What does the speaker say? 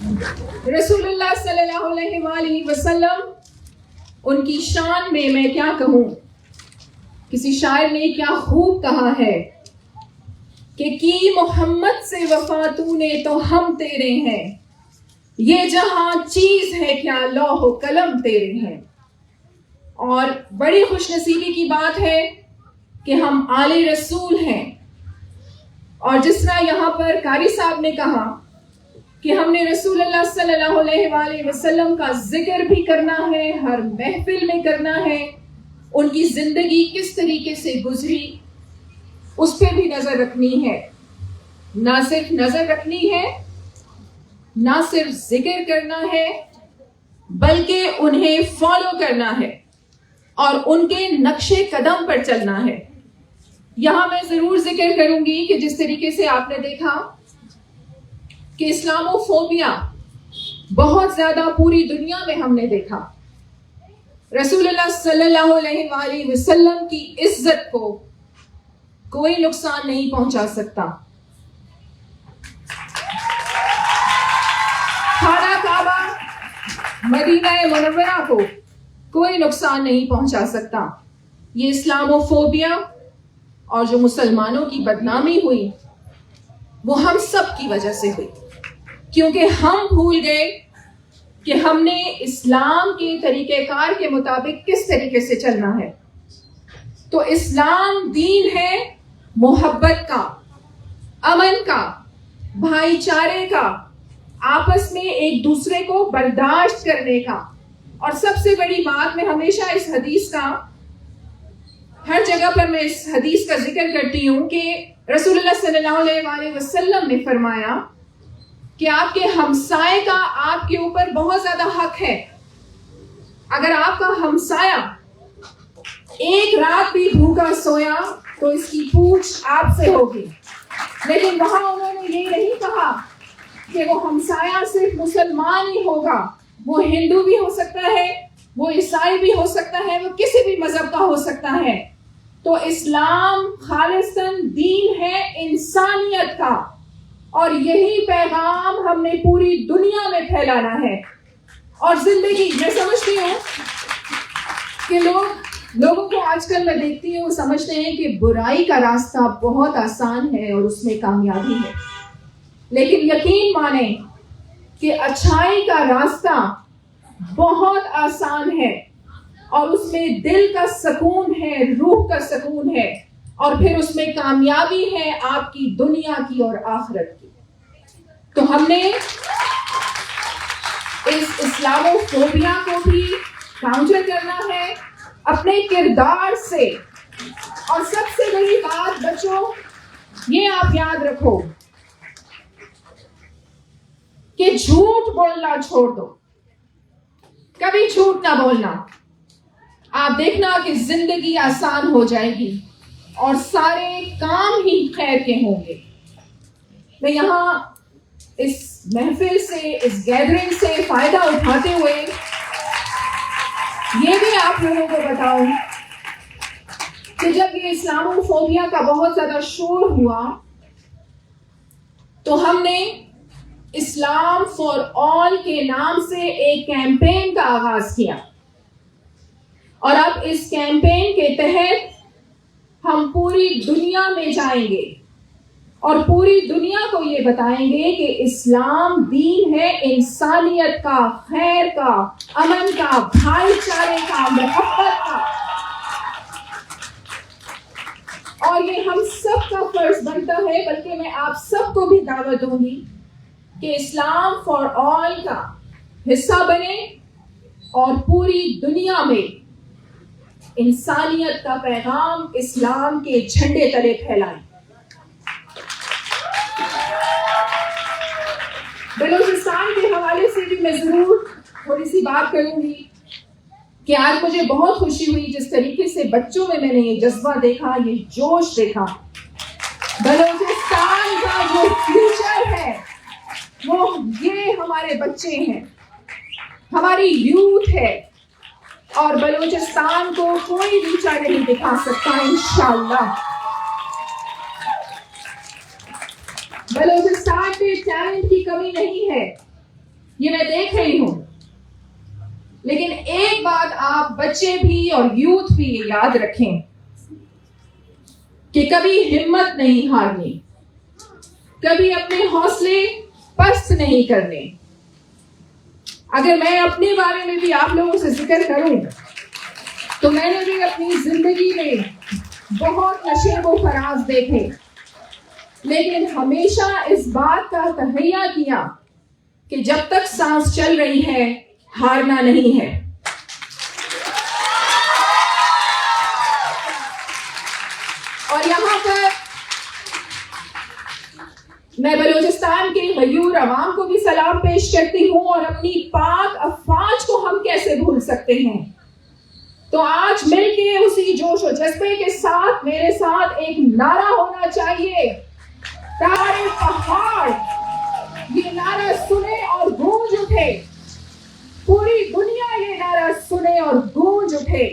رسول اللہ صلی اللہ علیہ وآلہ وسلم، ان کی شان میں میں کیا کہوں، کسی شاعر نے کیا خوب کہا ہے کہ کی محمد سے وفا تو نے تو ہم تیرے ہیں، یہ جہاں چیز ہے کیا لوح و قلم تیرے ہیں۔ اور بڑی خوش نصیبی کی بات ہے کہ ہم آل رسول ہیں، اور جس طرح یہاں پر قاری صاحب نے کہا کہ ہم نے رسول اللہ صلی اللہ علیہ وآلہ وسلم کا ذکر بھی کرنا ہے، ہر محفل میں کرنا ہے، ان کی زندگی کس طریقے سے گزری اس پہ بھی نظر رکھنی ہے۔ نہ صرف نظر رکھنی ہے، نہ صرف ذکر کرنا ہے، بلکہ انہیں فالو کرنا ہے اور ان کے نقش قدم پر چلنا ہے۔ یہاں میں ضرور ذکر کروں گی کہ جس طریقے سے آپ نے دیکھا کہ اسلامو فوبیا بہت زیادہ پوری دنیا میں ہم نے دیکھا، رسول اللہ صلی اللہ علیہ وآلہ وسلم کی عزت کو کوئی نقصان نہیں پہنچا سکتا۔ خانہ کعبہ مدینہ منورہ کو کوئی نقصان نہیں پہنچا سکتا۔ یہ اسلامو فوبیا اور جو مسلمانوں کی بدنامی ہوئی وہ ہم سب کی وجہ سے ہوئی، کیونکہ ہم بھول گئے کہ ہم نے اسلام کے طریقہ کار کے مطابق کس طریقے سے چلنا ہے۔ تو اسلام دین ہے محبت کا، امن کا، بھائی چارے کا، آپس میں ایک دوسرے کو برداشت کرنے کا۔ اور سب سے بڑی بات، میں ہمیشہ اس حدیث کا، ہر جگہ پر میں اس حدیث کا ذکر کرتی ہوں کہ رسول اللہ صلی اللہ علیہ وآلہ وسلم نے فرمایا کہ آپ کے ہمسائے کا آپ کے اوپر بہت زیادہ حق ہے۔ اگر آپ کا ہمسایہ ایک رات بھی بھوکا سویا تو اس کی پوچھ آپ سے ہوگی، لیکن وہاں انہوں نے یہ نہیں کہا کہ وہ ہمسایہ صرف مسلمان ہی ہوگا، وہ ہندو بھی ہو سکتا ہے، وہ عیسائی بھی ہو سکتا ہے، وہ کسی بھی مذہب کا ہو سکتا ہے۔ تو اسلام خالصاً دین ہے انسانیت کا، اور یہی پیغام ہم نے پوری دنیا میں پھیلانا ہے۔ اور زندگی، میں سمجھتی ہوں کہ لوگوں کو آج کل میں دیکھتی ہوں سمجھتے ہیں کہ برائی کا راستہ بہت آسان ہے اور اس میں کامیابی ہے، لیکن یقین مانیں کہ اچھائی کا راستہ بہت آسان ہے، اور اس میں دل کا سکون ہے، روح کا سکون ہے، اور پھر اس میں کامیابی ہے آپ کی دنیا کی اور آخرت کی۔ تو ہم نے اس اسلامو فوبیا کو بھی کاؤنٹر کرنا ہے اپنے کردار سے۔ اور سب سے بڑی بات بچوں، یہ آپ یاد رکھو کہ جھوٹ بولنا چھوڑ دو، کبھی جھوٹ نہ بولنا۔ آپ دیکھنا کہ زندگی آسان ہو جائے گی اور سارے کام ہی خیر کے ہوں گے۔ میں یہاں اس محفل سے، اس گیدرنگ سے فائدہ اٹھاتے ہوئے یہ بھی آپ لوگوں کو بتاؤں کہ جب یہ اسلامو فوبیا کا بہت زیادہ شور ہوا تو ہم نے اسلام فار آل کے نام سے ایک کیمپین کا آغاز کیا، اور اب اس کیمپین کے تحت ہم پوری دنیا میں جائیں گے اور پوری دنیا کو یہ بتائیں گے کہ اسلام دین ہے انسانیت کا، خیر کا، امن کا، بھائی چارے کا، محبت کا۔ اور یہ ہم سب کا فرض بنتا ہے، بلکہ میں آپ سب کو بھی دعوت دوں گی کہ اسلام فار آل کا حصہ بنے اور پوری دنیا میں انسانیت کا پیغام اسلام کے جھنڈے تلے پھیلائیں۔ بلوچستان کے حوالے سے بھی میں ضرور تھوڑی سی بات کروں گی کہ آج مجھے بہت خوشی ہوئی جس طریقے سے بچوں میں نے یہ جذبہ دیکھا، یہ جوش دیکھا۔ بلوچستان کا جو فیوچر ہے وہ یہ ہمارے بچے ہیں، ہماری یوتھ ہے، اور بلوچستان کو کوئی نیچا نہیں دکھا سکتا انشاءاللہ۔ بلوچستان میں ٹیلنٹ کی کمی نہیں ہے، یہ میں دیکھ رہی ہوں. لیکن ایک بات آپ بچے بھی اور یوتھ بھی یاد رکھیں کہ کبھی ہمت نہیں ہارنی، کبھی اپنے حوصلے پست نہیں کرنے. اگر میں اپنے بارے میں بھی آپ لوگوں سے ذکر کروں تو میں نے بھی اپنی زندگی میں بہت نشیب و فراز دیکھے، لیکن ہمیشہ اس بات کا تہیہ کیا کہ جب تک سانس چل رہی ہے ہارنا نہیں ہے. اور یہاں پر میں بلوچستان کے غیور عوام کو بھی سلام پیش کرتی ہوں، اور اپنی پاک افواج کو ہم کیسے بھول سکتے ہیں. تو آج مل کے اسی جوش و جذبے کے ساتھ میرے ساتھ ایک نعرہ ہونا چاہیے، تارے پہاڑ. یہ نعرہ سنے اور گونج اٹھے، پوری دنیا یہ نعرہ سنے اور گونج اٹھے.